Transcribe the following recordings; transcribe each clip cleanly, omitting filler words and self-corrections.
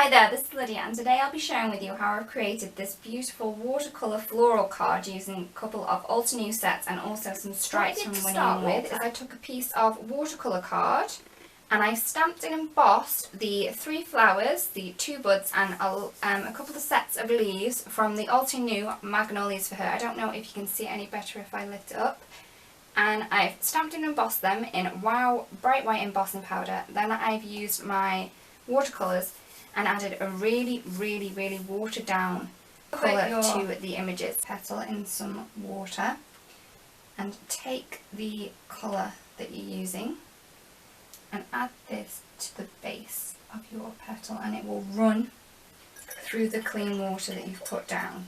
Hi there, this is Lydia and today I'll be sharing with you how I've created this beautiful watercolour floral card using a couple of Altenew sets and also some stripes from Watercolouring. I took a piece of watercolour card and I stamped and embossed the 3 flowers, the 2 buds and a couple of sets of leaves from the Altenew Magnolias For Her. I don't know if you can see it any better if I lift it up. And I've stamped and embossed them in Wow Bright White embossing powder. Then I've used my watercolours and added a really watered down colour to the images. Petal in some water and take the colour that you're using and add this to the base of your petal and it will run through the clean water that you've put down.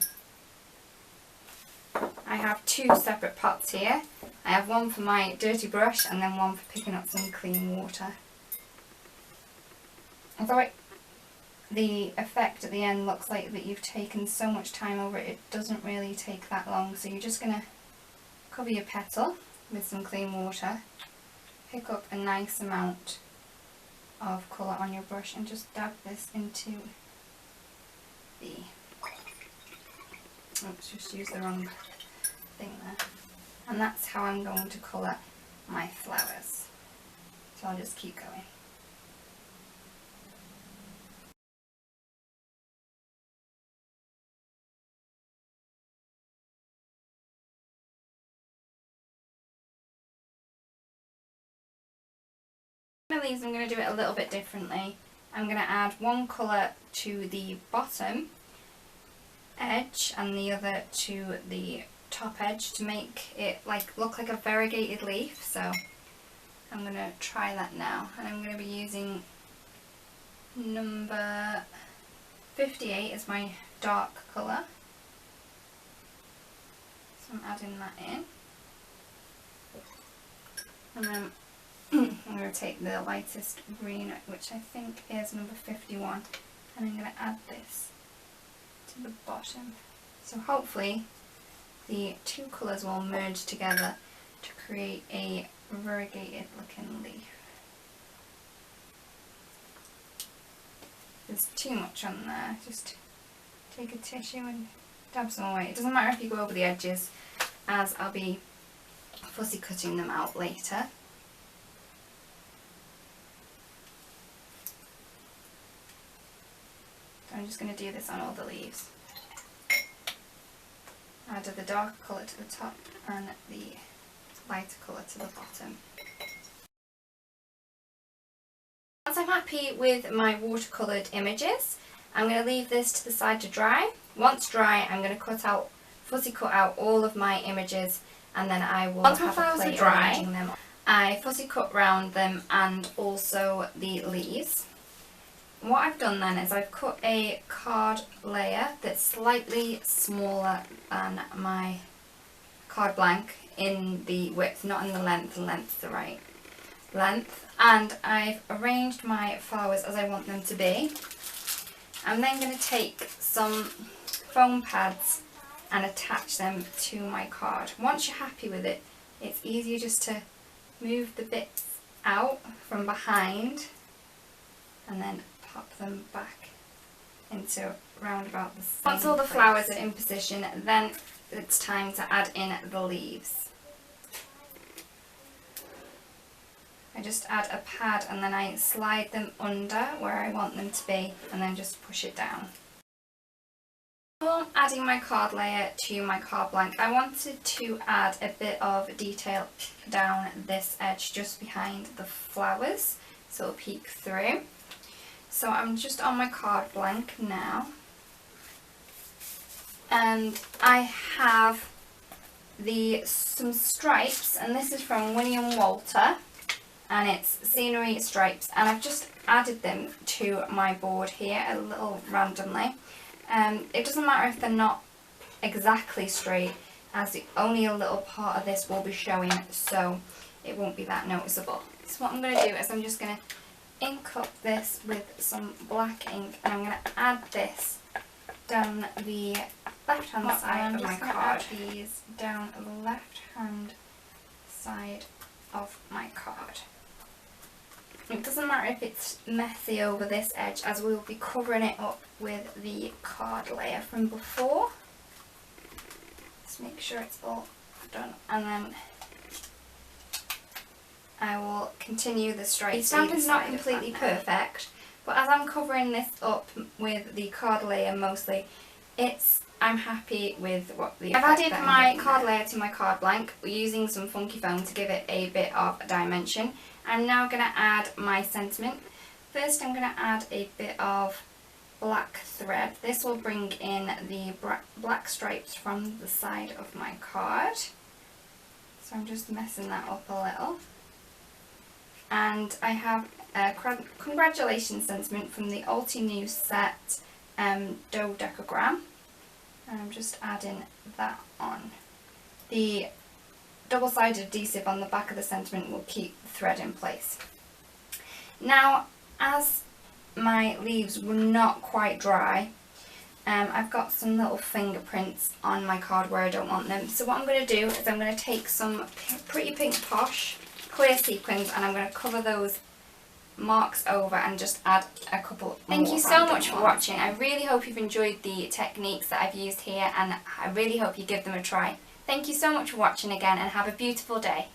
I have 2 separate pots here. I have one for my dirty brush and then one for picking up some clean water. Although the effect at the end looks like that you've taken so much time over it, it doesn't really take that long. So you're just going to cover your petal with some clean water, pick up a nice amount of colour on your brush and just dab this into the... Oops, just used the wrong thing there. And that's how I'm going to colour my flowers. So I'll just keep going. For these I'm going to do it a little bit differently. I'm going to add one colour to the bottom edge and the other to the top edge to make it look like a variegated leaf. So I'm going to try that now and I'm going to be using number 58 as my dark colour. So I'm adding that in. And then I'm going to take the lightest green, which I think is number 51, and I'm going to add this to the bottom. So hopefully the 2 colours will merge together to create a variegated looking leaf. There's too much on there, just take a tissue and dab some away. It doesn't matter if you go over the edges, as I'll be fussy cutting them out later. I'm just going to do this on all the leaves. Add the darker colour to the top and the lighter colour to the bottom. Once I'm happy with my watercoloured images, I'm going to leave this to the side to dry. Once dry, I'm going to fussy cut out all of my images and then I will have a plate arranging them. I fussy cut round them and also the leaves. What I've done then is I've cut a card layer that's slightly smaller than my card blank in the width, not in the length. The length's the right length. And I've arranged my flowers as I want them to be. I'm then going to take some foam pads and attach them to my card. Once you're happy with it, it's easier just to move the bits out from behind and then pop them back into round about the same. Once all the flowers are in position, then it's time to add in the leaves. I just add a pad and then I slide them under where I want them to be and then just push it down. Before adding my card layer to my card blank, I wanted to add a bit of detail down this edge just behind the flowers so it'll peek through. So I'm just on my card blank now and I have some stripes, and this is from Winnie and Walter and it's scenery stripes, and I've just added them to my board here a little randomly. It doesn't matter if they're not exactly straight, as only a little part of this will be showing, so it won't be that noticeable. So what I'm going to do is I'm just going to ink up this with some black ink and I'm going to add this down the left hand side of my card. These down the left hand side of my card. It doesn't matter if it's messy over this edge, as we'll be covering it up with the card layer from before. Just make sure it's all done, and then I will continue the stripe. The stamping's not completely perfect, but as I'm covering this up with the card layer mostly, I'm happy with what the I've added my card layer to my card blank using some funky foam to give it a bit of dimension. I'm now going to add my sentiment. First I'm going to add a bit of black thread. This will bring in the black stripes from the side of my card. So I'm just messing that up a little. And I have a congratulations sentiment from the Altenew set dodecagram. And I'm just adding that on. The double-sided adhesive on the back of the sentiment will keep the thread in place. Now, as my leaves were not quite dry, I've got some little fingerprints on my card where I don't want them. So what I'm going to do is I'm going to take some Pretty Pink Posh clear sequins and I'm going to cover those marks over and just add a couple. Thank you so much for watching. I really hope you've enjoyed the techniques that I've used here, and I really hope you give them a try. Thank you so much for watching again, and have a beautiful day.